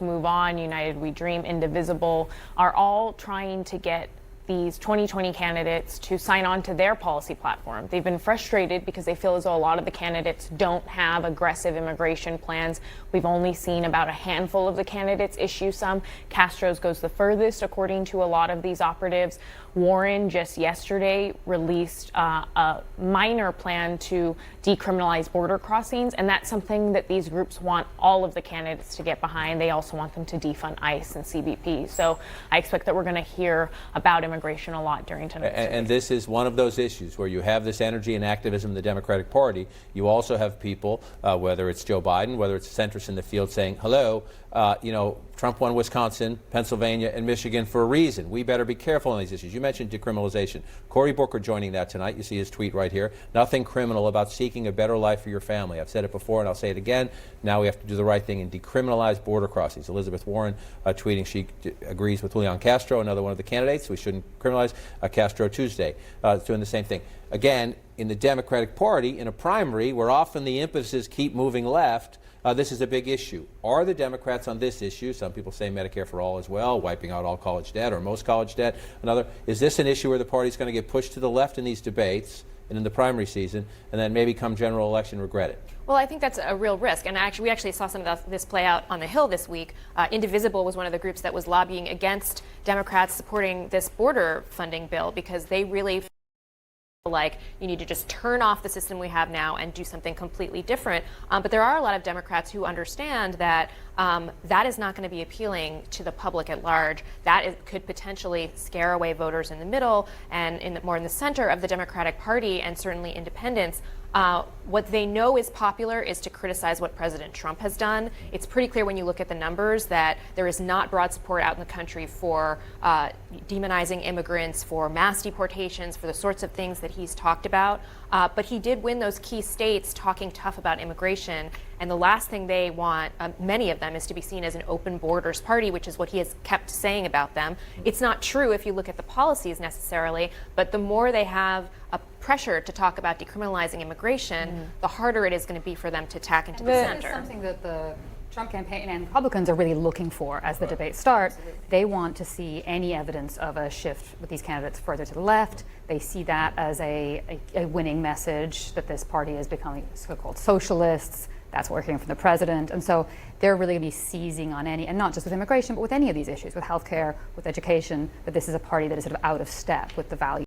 Move On, United We Dream, Indivisible are all trying to get these 2020 candidates to sign on to their policy platform. They've been frustrated because they feel as though a lot of the candidates don't have aggressive immigration plans. We've only seen about a handful of the candidates issue some. Castro's goes the furthest, according to a lot of these operatives. Warren just yesterday released a minor plan to decriminalize border crossings, and that's something that these groups want all of the candidates to get behind. They also want them to defund ICE and CBP. So I expect that we're going to hear about immigration a lot during tonight's debate. And this is one of those issues where you have this energy and activism in the Democratic Party. You also have people, whether it's Joe Biden, whether it's centrists in the field, saying, hello, Trump won Wisconsin, Pennsylvania, and Michigan for a reason. We better be careful on these issues. You mentioned decriminalization. Cory Booker joining that tonight. You see his tweet right here. Nothing criminal about seeking a better life for your family. I've said it before and I'll say it again. Now we have to do the right thing and decriminalize border crossings. Elizabeth Warren tweeting she agrees with Julian Castro, another one of the candidates. We shouldn't criminalize Castro Tuesday. Doing the same thing. Again, in the Democratic Party, in a primary where often the impetuses keep moving left, this is a big issue. Are the Democrats on this issue, some people say Medicare for all as well, wiping out all college debt or most college debt, another, is this an issue where the party's going to get pushed to the left in these debates and in the primary season, and then maybe come general election regret it? Well, I think that's a real risk, and we actually saw some of this play out on the Hill this week. Indivisible was one of the groups that was lobbying against Democrats supporting this border funding bill because they really like you need to just turn off the system we have now and do something completely different. But there are a lot of Democrats who understand that that is not going to be appealing to the public at large. That could potentially scare away voters in the middle and more in the center of the Democratic Party and certainly independents. What they know is popular is to criticize what President Trump has done. It's pretty clear when you look at the numbers that there is not broad support out in the country for demonizing immigrants, for mass deportations, for the sorts of things that he's talked about. But he did win those key states talking tough about immigration. And the last thing they want, many of them, is to be seen as an open borders party, which is what he has kept saying about them. It's not true if you look at the policies necessarily, but the more they have a pressure to talk about decriminalizing immigration, the harder it is going to be for them to tack into the center. This is something that the Trump campaign and Republicans are really looking for as the debates start. They want to see any evidence of a shift with these candidates further to the left. They see that as a winning message that this party is becoming so-called socialists. That's what we're hearing from the president. And so they're really going to be seizing on any, and not just with immigration, but with any of these issues, with healthcare, with education, that this is a party that is sort of out of step with the values